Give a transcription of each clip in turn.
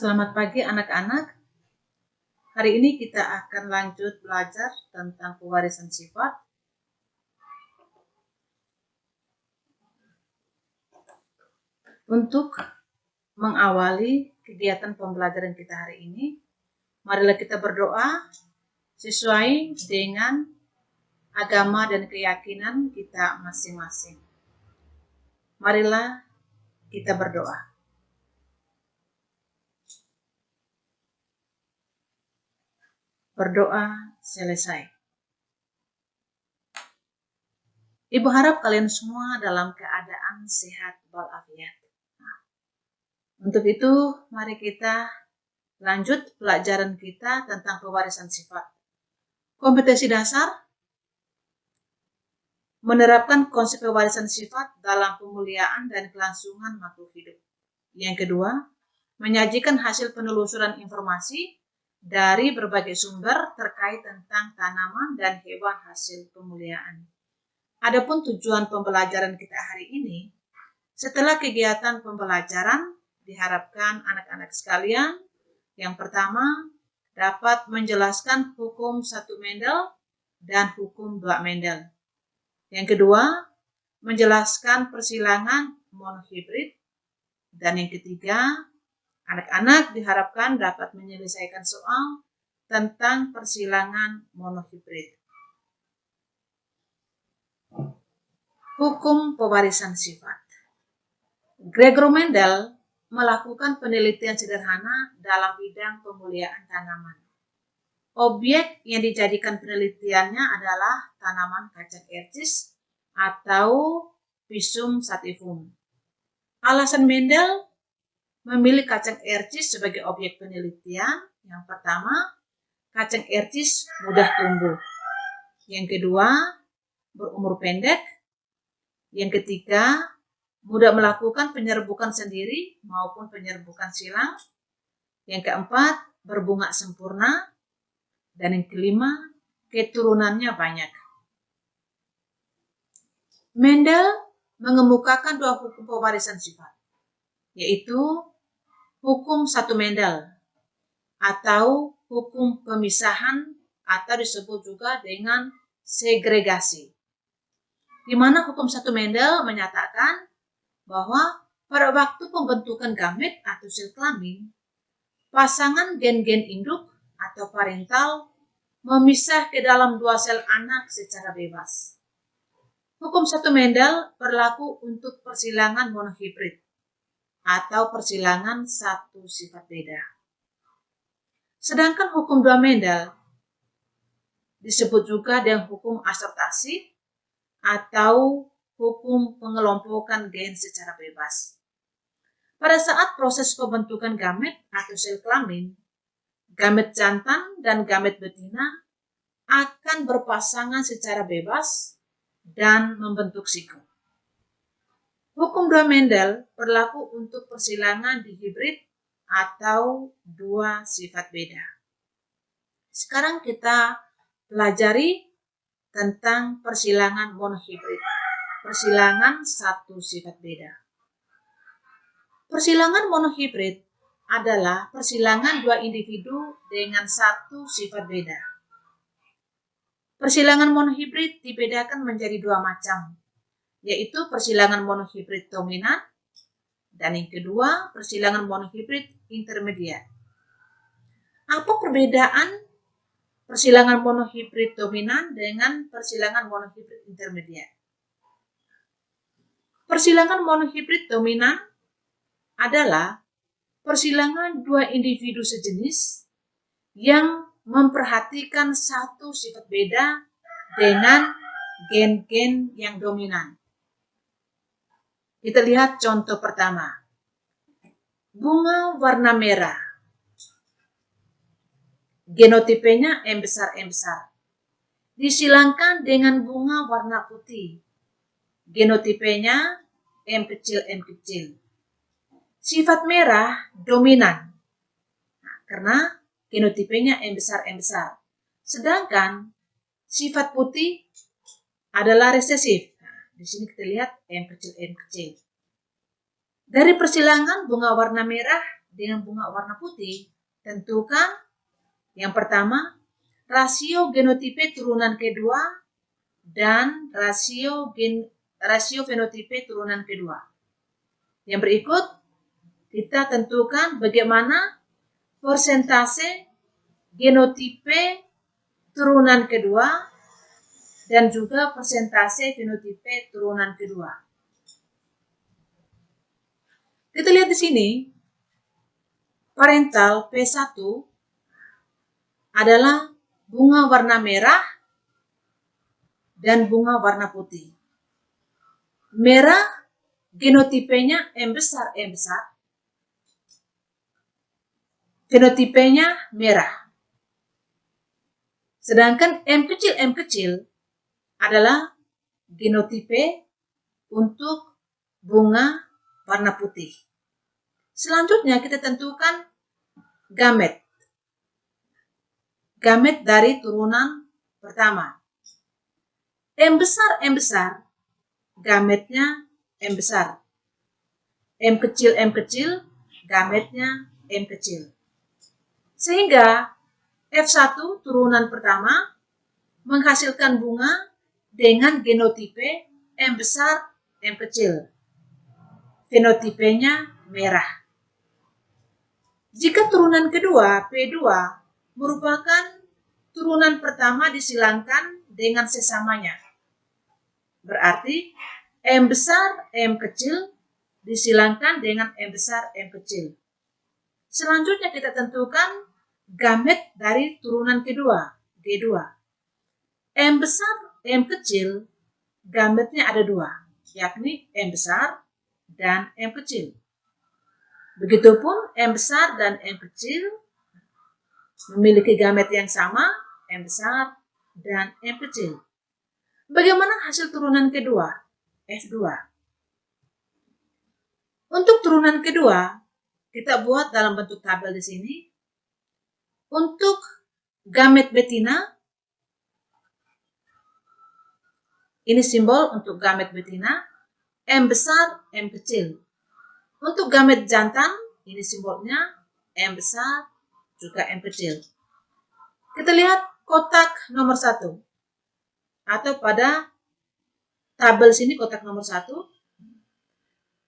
Selamat pagi anak-anak. Hari ini kita akan lanjut belajar tentang pewarisan sifat. Untuk mengawali kegiatan pembelajaran kita hari ini, marilah kita berdoa sesuai dengan agama dan keyakinan kita masing-masing. Marilah kita berdoa. Berdoa selesai. Ibu harap kalian semua dalam keadaan sehat walafiat. Untuk itu, mari kita lanjut pelajaran kita tentang pewarisan sifat. Kompetensi dasar menerapkan konsep pewarisan sifat dalam pemuliaan dan kelangsungan makhluk hidup. Yang kedua, menyajikan hasil penelusuran informasi dari berbagai sumber terkait tentang tanaman dan hewan hasil pemuliaan. Adapun tujuan pembelajaran kita hari ini, setelah kegiatan pembelajaran, diharapkan anak-anak sekalian, yang pertama, dapat menjelaskan hukum 1 Mendel dan hukum 2 Mendel. Yang kedua, menjelaskan persilangan monohibrid. Dan yang ketiga, anak-anak diharapkan dapat menyelesaikan soal tentang persilangan monohibrid. Hukum pewarisan sifat. Gregor Mendel melakukan penelitian sederhana dalam bidang pemuliaan tanaman. Objek yang dijadikan penelitiannya adalah tanaman kacang ercis atau Pisum sativum. Alasan Mendel memilih kacang ercis sebagai objek penelitian, yang pertama, kacang ercis mudah tumbuh. Yang kedua, berumur pendek. Yang ketiga, mudah melakukan penyerbukan sendiri maupun penyerbukan silang. Yang keempat, berbunga sempurna. Dan yang kelima, keturunannya banyak. Mendel mengemukakan 2 hukum pewarisan sifat, yaitu hukum 1 Mendel atau hukum pemisahan atau disebut juga dengan segregasi. Di mana hukum 1 Mendel menyatakan bahwa pada waktu pembentukan gamet atau sel kelamin, pasangan gen-gen induk atau parental memisah ke dalam 2 sel anak secara bebas. Hukum 1 Mendel berlaku untuk persilangan monohibrid atau persilangan 1 sifat beda. Sedangkan hukum 2 Mendel disebut juga dengan hukum asortasi atau hukum pengelompokan gen secara bebas. Pada saat proses pembentukan gamet atau sel kelamin, gamet jantan dan gamet betina akan berpasangan secara bebas dan membentuk siklus. Hukum 2 Mendel berlaku untuk persilangan dihibrid atau 2 sifat beda. Sekarang kita pelajari tentang persilangan monohibrid, persilangan 1 sifat beda. Persilangan monohibrid adalah persilangan 2 individu dengan 1 sifat beda. Persilangan monohibrid dibedakan menjadi 2 macam, yaitu persilangan monohibrid dominan dan yang kedua persilangan monohibrid intermediat. Apa perbedaan persilangan monohibrid dominan dengan persilangan monohibrid intermediat? Persilangan monohibrid dominan adalah persilangan 2 individu sejenis yang memperhatikan 1 sifat beda dengan gen-gen yang dominan. Kita lihat contoh pertama. Bunga warna merah. Genotipenya M besar M besar. Disilangkan dengan bunga warna putih. Genotipenya M kecil M kecil. Sifat merah dominan. Karena genotipenya M besar M besar. Sedangkan sifat putih adalah resesif. Di sini kita lihat M kecil M kecil. Dari persilangan bunga warna merah dengan bunga warna putih, tentukan yang pertama, rasio genotipe turunan kedua dan rasio fenotipe turunan kedua. Yang berikut, kita tentukan bagaimana persentase genotipe turunan kedua dan juga persentase fenotipe turunan kedua. Kita lihat di sini, parental P1 adalah bunga warna merah dan bunga warna putih. Merah genotipenya M besar, fenotipenya merah. Sedangkan M kecil adalah genotipe untuk bunga warna putih. Selanjutnya kita tentukan gamet. Gamet dari turunan pertama. M besar, gametnya M besar. M kecil, gametnya M kecil. Sehingga F1 turunan pertama menghasilkan bunga dengan genotipe M besar, M kecil. Fenotipenya merah. Jika turunan kedua, P2, merupakan turunan pertama disilangkan dengan sesamanya. Berarti M besar, M kecil disilangkan dengan M besar, M kecil. Selanjutnya kita tentukan gamet dari turunan kedua, G2. M besar, M kecil, gametnya ada dua, yakni M besar dan M kecil. Begitupun M besar dan M kecil memiliki gamet yang sama, M besar dan M kecil. Bagaimana hasil turunan kedua, F2? Untuk turunan kedua, kita buat dalam bentuk tabel di sini. Untuk gamet betina, ini simbol untuk gamet betina, M besar, M kecil. Untuk gamet jantan, ini simbolnya M besar, juga M kecil. Kita lihat kotak nomor 1. Atau pada tabel sini kotak nomor 1.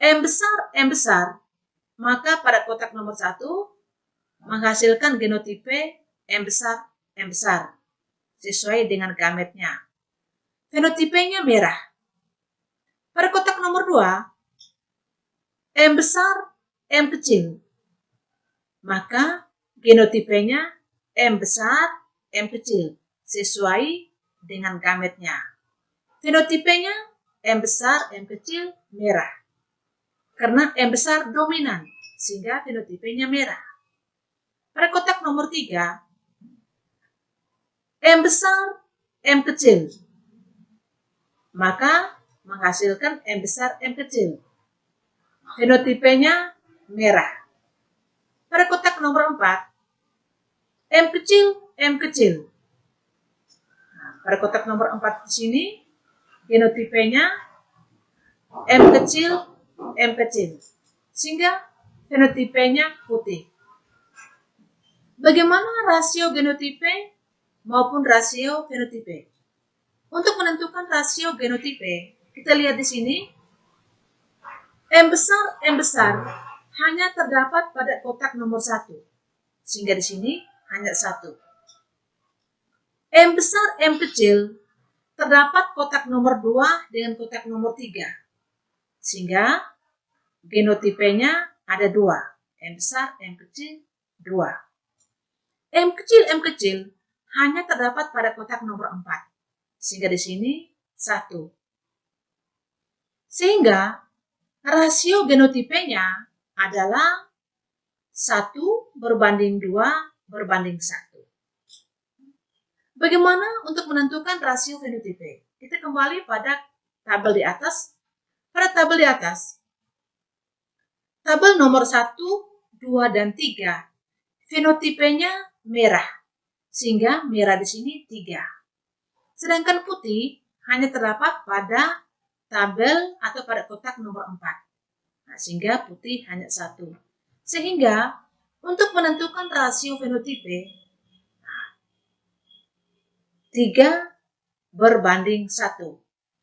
M besar, maka pada kotak nomor 1 menghasilkan genotipe M besar, sesuai dengan gametnya. Fenotipenya merah. Pada kotak nomor 2, M besar, M kecil. Maka genotipenya M besar, M kecil, sesuai dengan gametnya. Fenotipenya M besar, M kecil, merah. Karena M besar dominan, sehingga fenotipenya merah. Pada kotak nomor 3, M besar, M kecil. Maka menghasilkan M besar, M kecil. Fenotipenya merah. Pada kotak nomor 4, M kecil. Nah, pada kotak nomor 4 di sini, genotipenya M kecil. Sehingga fenotipenya putih. Bagaimana rasio genotipe maupun rasio fenotipe? Untuk menentukan rasio genotipe, kita lihat di sini, M besar hanya terdapat pada kotak nomor 1. Sehingga di sini hanya 1. M besar, M kecil terdapat kotak nomor 2 dengan kotak nomor 3. Sehingga genotipenya ada 2. M besar, M kecil, 2. M kecil hanya terdapat pada kotak nomor 4. Sehingga di sini 1. Sehingga rasio genotipenya adalah 1/2 berbanding 1. Bagaimana untuk menentukan rasio fenotipe? Kita kembali pada tabel di atas. Pada tabel di atas, tabel nomor 1, 2, dan 3, fenotipenya merah. Sehingga merah di sini 3. Sedangkan putih hanya terdapat pada tabel atau pada kotak nomor 4. Nah, sehingga putih hanya 1. Sehingga untuk menentukan rasio fenotipe 3:1.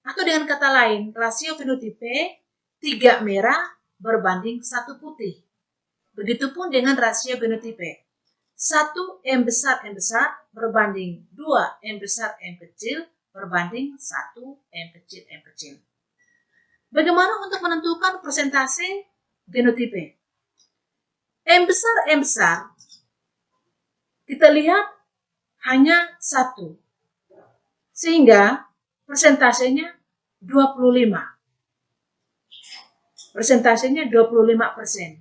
Atau dengan kata lain, rasio fenotipe 3 merah berbanding 1 putih. Begitupun dengan rasio genotipe 1 M besar berbanding 2 M besar M kecil berbanding 1 M kecil M kecil. Bagaimana untuk menentukan persentase genotipe? M besar kita lihat hanya 1, sehingga persentasenya 25. Persentasenya 25%.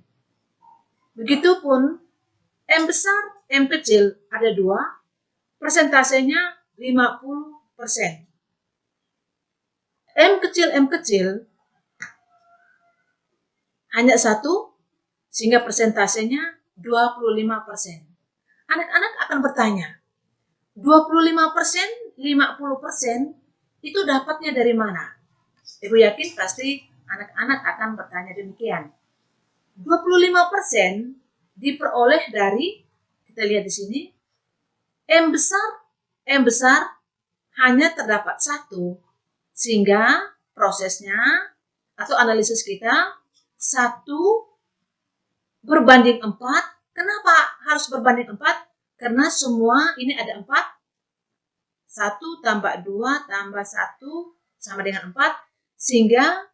Begitupun M besar, M kecil ada 2, persentasenya 50%. M kecil hanya 1, sehingga persentasenya 25%. Anak-anak akan bertanya, 25%, 50% itu dapatnya dari mana? Ibu yakin pasti anak-anak akan bertanya demikian. 25% diperoleh dari, kita lihat di sini, M besar hanya terdapat 1, sehingga prosesnya atau analisis kita 1/4. Kenapa harus berbanding 4? Karena semua ini ada 4. 1 tambah 2 tambah 1 sama dengan 4, sehingga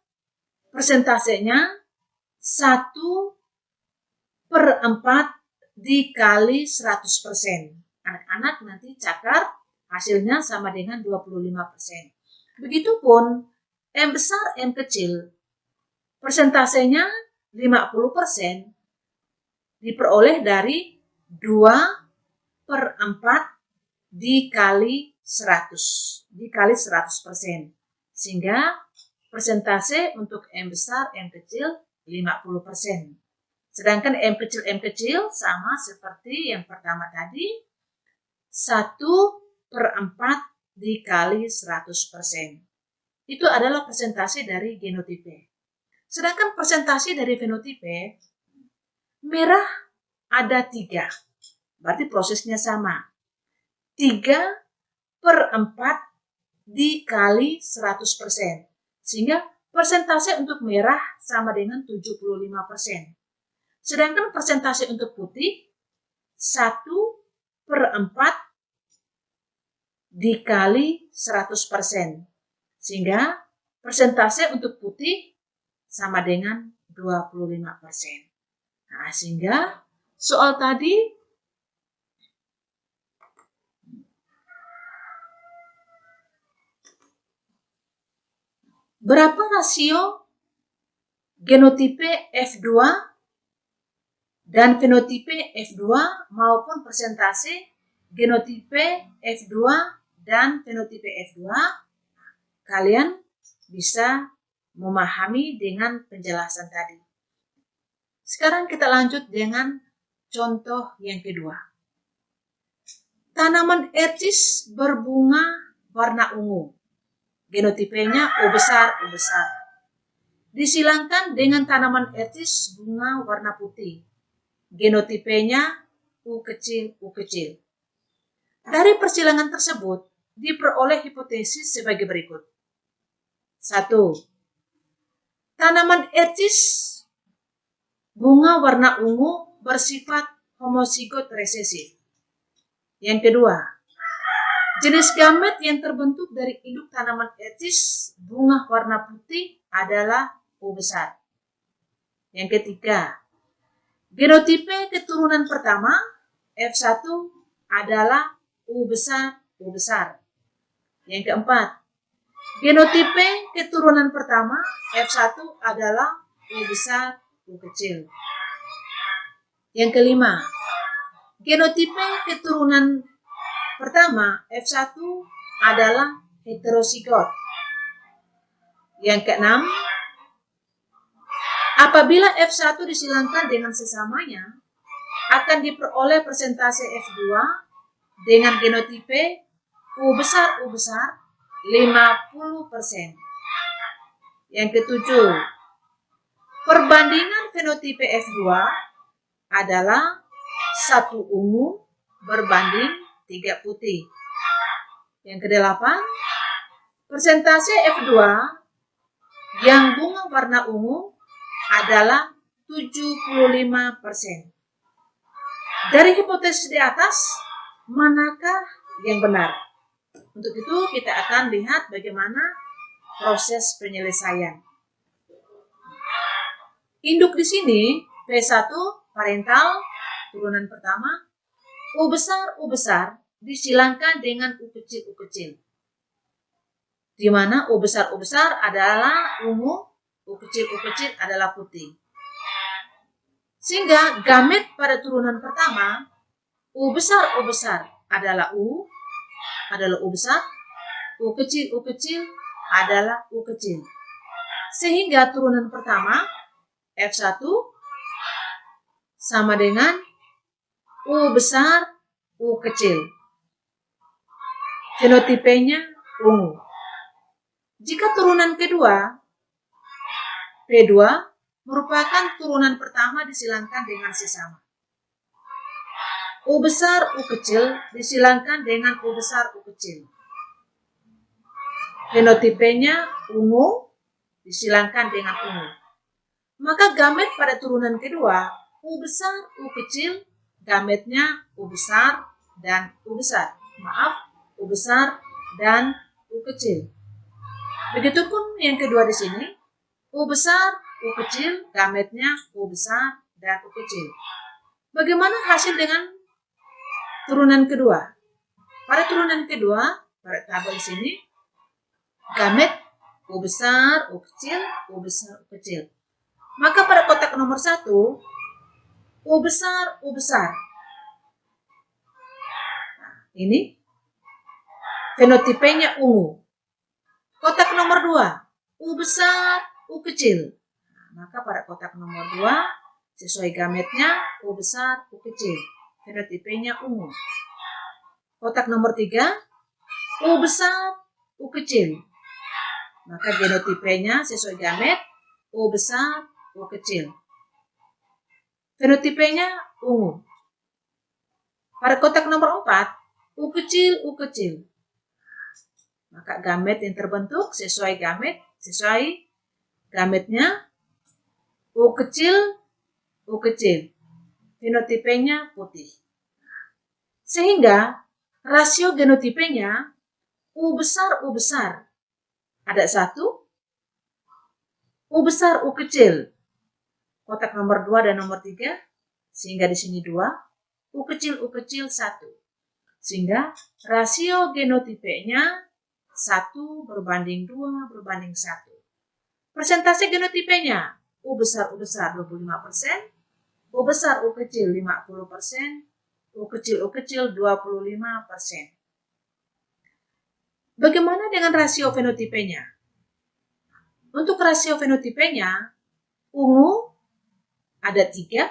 persentasenya 1/4 dikali 100%. Anak-anak nanti cakar hasilnya sama dengan 25%. Begitupun M besar, M kecil, persentasenya 50% diperoleh dari 2/4 dikali 100%. Sehingga persentase untuk M besar, M kecil 50%. Sedangkan M kecil sama seperti yang pertama tadi, 1/4 dikali 100%. Itu adalah persentase dari genotipe. Sedangkan persentase dari fenotipe, merah ada 3. Berarti prosesnya sama. 3/4 dikali 100%. Sehingga persentase untuk merah sama dengan 75%. Sedangkan persentase untuk putih 1/4 dikali 100%. Sehingga persentase untuk putih sama dengan 25%. Nah, sehingga soal tadi berapa rasio genotipe F2 dan fenotipe F2 maupun persentase genotipe F2 dan fenotipe F2? Kalian bisa memahami dengan penjelasan tadi. Sekarang kita lanjut dengan contoh yang kedua. Tanaman ercis berbunga warna ungu. Genotipenya U besar. Disilangkan dengan tanaman ercis bunga warna putih. Genotipenya U kecil. Dari persilangan tersebut diperoleh hipotesis sebagai berikut. 1. Tanaman ercis bunga warna ungu bersifat homozigot resesif. Yang kedua, jenis gamet yang terbentuk dari induk tanaman ercis bunga warna putih adalah U besar. Yang ketiga, genotipe keturunan pertama F1 adalah U besar. Yang keempat, genotipe keturunan pertama F1 adalah U besar, U kecil. Yang kelima, genotipe keturunan pertama F1 adalah heterozigot. Yang keenam, apabila F1 disilangkan dengan sesamanya, akan diperoleh persentase F2 dengan genotipe U besar 50%. Yang ketujuh, perbandingan fenotipe F2 adalah 1 ungu berbanding 3 putih. Yang kedelapan, persentase F2 yang bunga warna ungu adalah 75%. Dari hipotesis di atas, manakah yang benar? Untuk itu kita akan lihat bagaimana proses penyelesaian. Induk di sini P1 parental turunan pertama, U besar disilangkan dengan U kecil, di mana U besar adalah ungu, U kecil adalah putih. Sehingga gamet pada turunan pertama, U besar adalah U besar, U kecil adalah U kecil. Sehingga turunan pertama, F1 sama dengan U besar, U kecil. Fenotipenya ungu. Jika turunan kedua, P2, merupakan turunan pertama disilangkan dengan sesama. U besar, U kecil disilangkan dengan U besar, U kecil. Fenotipenya ungu disilangkan dengan ungu. Maka gamet pada turunan kedua, U besar, U kecil, gametnya U besar dan U besar. U besar dan U kecil. Begitupun yang kedua di sini, U besar, U kecil, gametnya U besar dan U kecil. Bagaimana hasil dengan turunan kedua? Pada turunan kedua, pada tabel di sini, gamet U besar, U kecil, U besar, U kecil. Maka pada kotak nomor 1, U besar. Nah, ini fenotipenya ungu. Kotak nomor 2, U besar, U kecil. Nah, maka pada kotak nomor 2, sesuai gametnya U besar, U kecil. Fenotipenya ungu. Kotak nomor 3, U besar, U kecil. Maka genotipenya sesuai gamet U besar, U kecil. Fenotipenya ungu. Pada kotak nomor 4, U kecil. Maka gamet yang terbentuk sesuai gametnya U kecil. Fenotipenya putih. Sehingga rasio genotipenya U besar ada 1, U besar, U kecil. Kotak nomor 2 dan nomor 3, sehingga di sini 2, U kecil 1. Sehingga rasio genotipenya 1 berbanding 2 berbanding 1. Persentase genotipenya U besar 25%, U besar U kecil 50%, U kecil 25%. Bagaimana dengan rasio fenotipenya? Untuk rasio fenotipenya, ungu ada 3,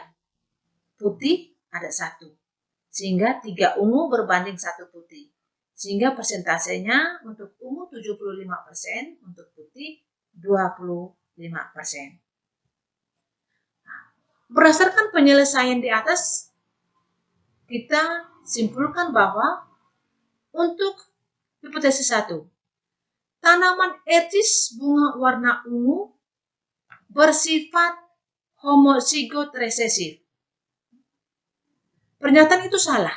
putih ada 1. Sehingga 3 ungu berbanding 1 putih. Sehingga persentasenya untuk ungu 75%, untuk putih 25%. Berdasarkan penyelesaian di atas, kita simpulkan bahwa untuk hipotesis 1, tanaman etis bunga warna ungu bersifat homozigot resesif. Pernyataan itu salah.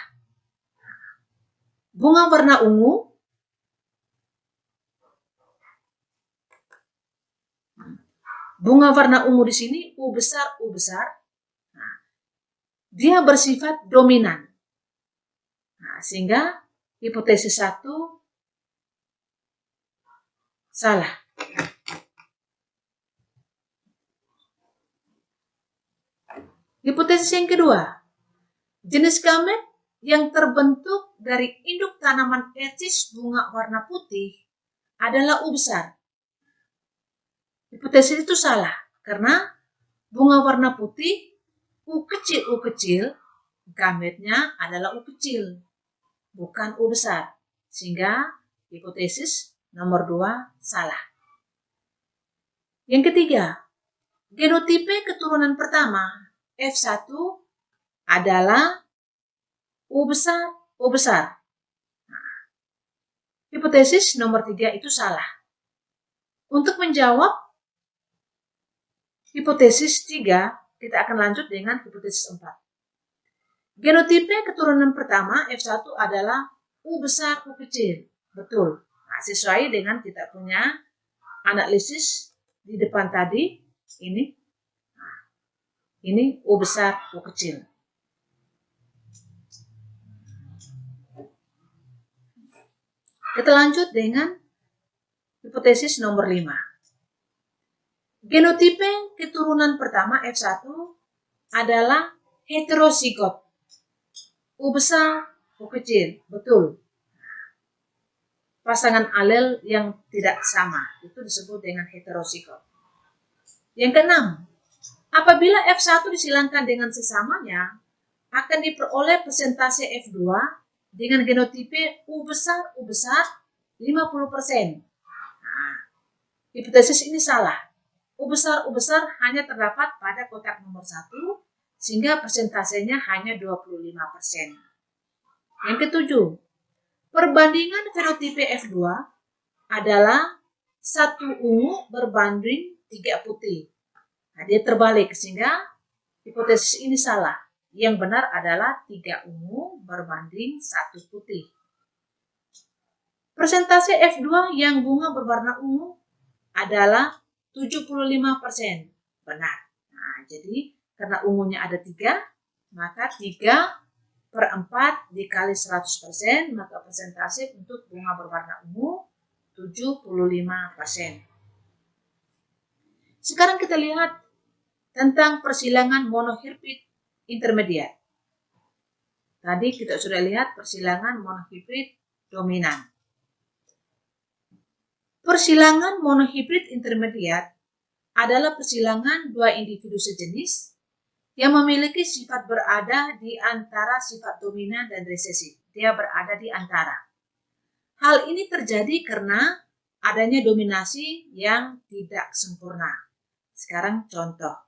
Bunga warna ungu di sini U besar. Nah, dia bersifat dominan. Nah, sehingga hipotesis 1 salah. Hipotesis yang kedua, jenis gamet yang terbentuk dari induk tanaman etis bunga warna putih adalah U besar. Hipotesis itu salah, karena bunga warna putih U kecil, gametnya adalah U kecil, bukan U besar. Sehingga hipotesis nomor 2 salah. Yang ketiga, genotipe keturunan pertama F1 adalah U besar, O besar. Nah, hipotesis nomor 3 itu salah. Untuk menjawab hipotesis 3, kita akan lanjut dengan hipotesis 4. Genotipe keturunan pertama F1 adalah U besar, U kecil. Betul. Nah, sesuai dengan kita punya analisis di depan tadi, ini U besar, U kecil. Kita lanjut dengan hipotesis nomor 5. Genotipe keturunan pertama F1 adalah heterozigot. U besar, U kecil. Betul. Pasangan alel yang tidak sama itu disebut dengan heterozigot. Yang keenam, apabila F1 disilangkan dengan sesamanya, akan diperoleh persentase F2 dengan genotipe U besar 50%. Nah, hipotesis ini salah. U besar hanya terdapat pada kotak nomor 1, sehingga persentasenya hanya 25%. Yang ketujuh, perbandingan fenotipe F2 adalah 1 ungu berbanding 3 putih. Nah, dia terbalik, sehingga hipotesis ini salah. Yang benar adalah 3 ungu berbanding 1 putih. Persentase F2 yang bunga berwarna ungu adalah 75%. Benar. Nah, jadi karena ungunya ada 3, maka 3/4 dikali 100%, maka persentase untuk bunga berwarna ungu 75%. Sekarang kita lihat tentang persilangan monohibrid intermediat. Tadi kita sudah lihat persilangan monohibrid dominan. Persilangan monohibrid intermediat adalah persilangan 2 individu sejenis yang memiliki sifat berada di antara sifat dominan dan resesif. Dia berada di antara. Hal ini terjadi karena adanya dominasi yang tidak sempurna. Sekarang contoh.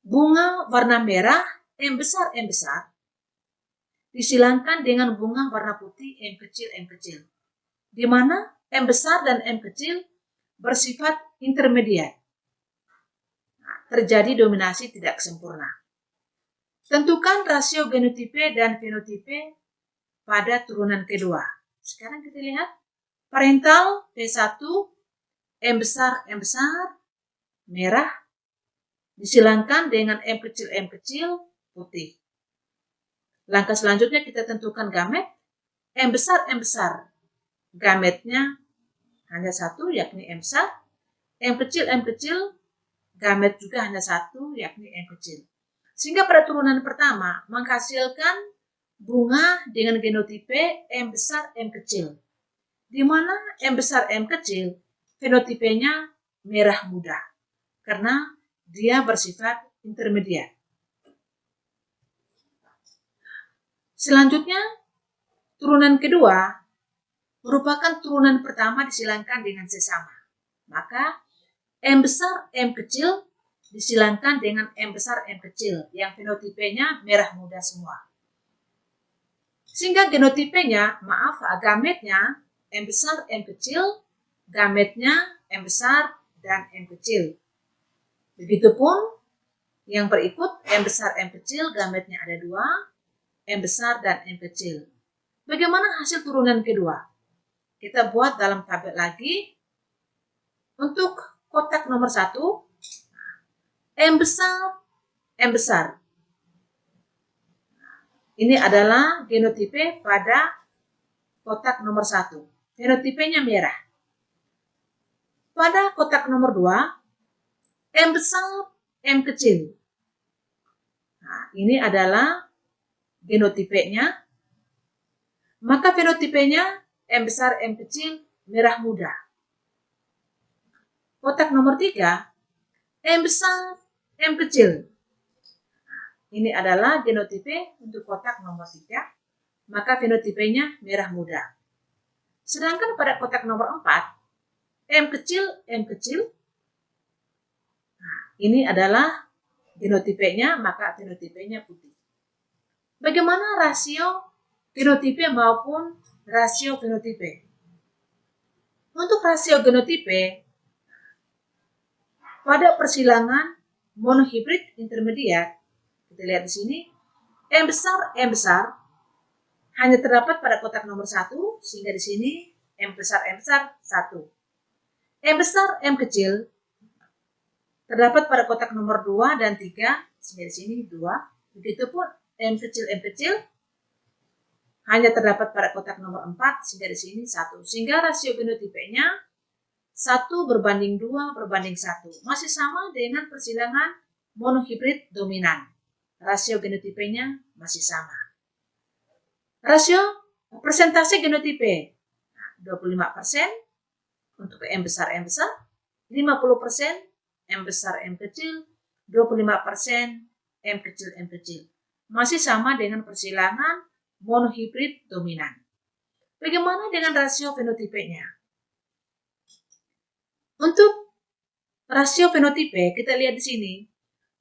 Bunga warna merah M besar disilangkan dengan bunga warna putih M kecil, di mana M besar dan M kecil bersifat intermediat. Nah, terjadi dominasi tidak sempurna. Tentukan rasio genotipe dan fenotipe pada turunan kedua. Sekarang kita lihat parental P1 M besar merah disilangkan dengan M kecil putih. Langkah selanjutnya kita tentukan gamet M besar. Gametnya hanya 1, yakni M besar. M kecil, gamet juga hanya 1, yakni M kecil. Sehingga pada turunan pertama menghasilkan bunga dengan genotipe M besar M kecil. Di mana M besar M kecil fenotipenya merah muda karena dia bersifat intermediat. Selanjutnya, turunan kedua merupakan turunan pertama disilangkan dengan sesama. Maka M besar M kecil disilangkan dengan M besar M kecil yang fenotipenya merah muda semua. Sehingga gametnya M besar M kecil, gametnya M besar dan M kecil. Begitupun yang berikut M besar M kecil, gametnya ada 2, M besar dan M kecil. Bagaimana hasil turunan kedua? Kita buat dalam tabel lagi. Untuk kotak nomor 1, M besar. Ini adalah genotipe pada kotak nomor 1. Genotipenya merah. Pada kotak nomor 2, M besar M kecil. Nah, ini adalah genotipenya. Maka fenotipenya M besar M kecil merah muda. Kotak nomor 3, M besar M kecil. Ini adalah genotipe untuk kotak nomor 3, maka fenotipenya merah muda. Sedangkan pada kotak nomor 4, M kecil. Nah, ini adalah genotipenya, maka fenotipenya putih. Bagaimana rasio genotipe maupun rasio fenotipe? Untuk rasio genotipe, pada persilangan monohibrid intermediat, kita lihat di sini, M besar hanya terdapat pada kotak nomor 1, sehingga di sini M besar 1. M besar M kecil terdapat pada kotak nomor 2 dan 3, sehingga di sini 2. Begitupun M kecil hanya terdapat pada kotak nomor 4, sehingga di sini 1. Sehingga rasio genotipenya 1:2:1. Masih sama dengan persilangan monohibrid dominan. Rasio genotipenya masih sama. Rasio persentase genotipe 25% untuk M besar, 50% M besar M kecil, 25% M kecil. Masih sama dengan persilangan monohibrid dominan. Bagaimana dengan rasio fenotipenya? Untuk rasio fenotipe, kita lihat di sini,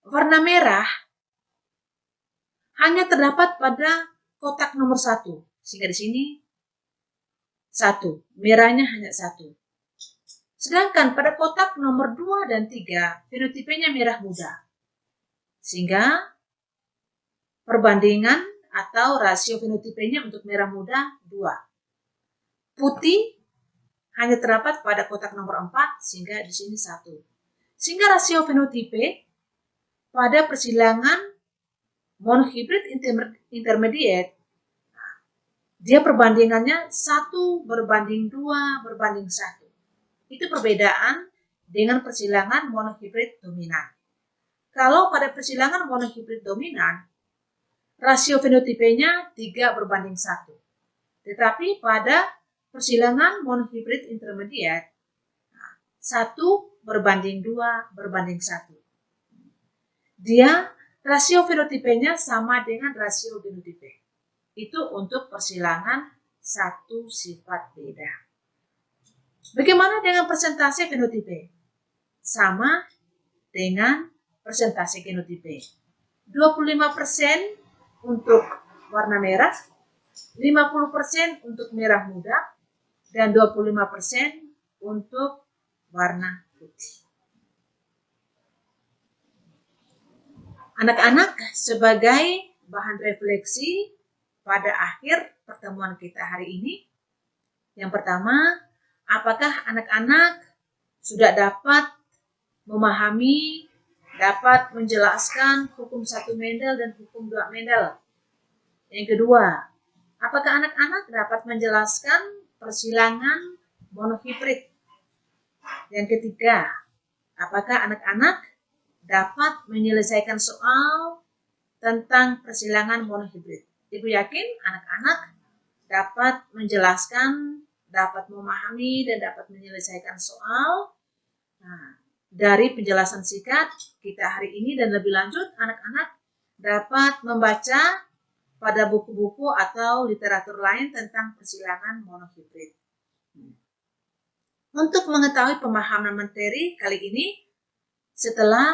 warna merah hanya terdapat pada kotak nomor 1, sehingga di sini 1, merahnya hanya 1. Sedangkan pada kotak nomor 2 dan 3, fenotipenya merah muda. Sehingga perbandingan atau rasio fenotipenya untuk merah muda 2. Putih hanya terdapat pada kotak nomor 4, sehingga di sini 1. Sehingga rasio fenotipe pada persilangan monohibrid intermediate, dia perbandingannya 1:2:1. Itu perbedaan dengan persilangan monohibrid dominan. Kalau pada persilangan monohibrid dominan, rasio fenotipenya 3:1. Tetapi pada persilangan monohibrid intermediate, 1:2:1. Dia rasio fenotipenya sama dengan rasio genotipe. Itu untuk persilangan satu sifat beda. Bagaimana dengan persentase fenotipe? Sama dengan persentase genotipe. 25% untuk warna merah, 50% untuk merah muda, dan 25% untuk warna putih. Anak-anak, sebagai bahan refleksi pada akhir pertemuan kita hari ini, yang pertama, apakah anak-anak sudah dapat memahami, dapat menjelaskan hukum 1 Mendel dan hukum 2 Mendel? Yang kedua, apakah anak-anak dapat menjelaskan persilangan monohibrid? Yang ketiga, apakah anak-anak dapat menyelesaikan soal tentang persilangan monohibrid? Ibu yakin anak-anak dapat menjelaskan, dapat memahami, dan dapat menyelesaikan soal. Dari penjelasan singkat kita hari ini dan lebih lanjut, anak-anak dapat membaca pada buku-buku atau literatur lain tentang persilangan monohibrid. Untuk mengetahui pemahaman materi kali ini, setelah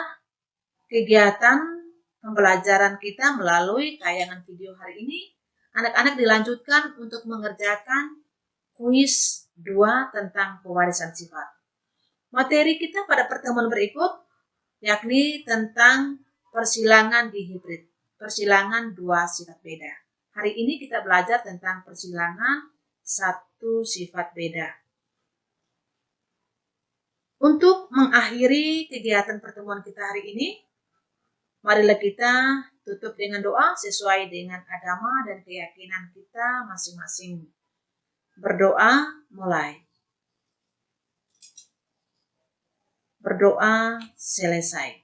kegiatan pembelajaran kita melalui tayangan video hari ini, anak-anak dilanjutkan untuk mengerjakan kuis 2 tentang pewarisan sifat. Materi kita pada pertemuan berikut yakni tentang persilangan dihibrid, persilangan 2 sifat beda. Hari ini kita belajar tentang persilangan 1 sifat beda. Untuk mengakhiri kegiatan pertemuan kita hari ini, marilah kita tutup dengan doa sesuai dengan agama dan keyakinan kita masing-masing. Berdoa mulai. Berdoa selesai.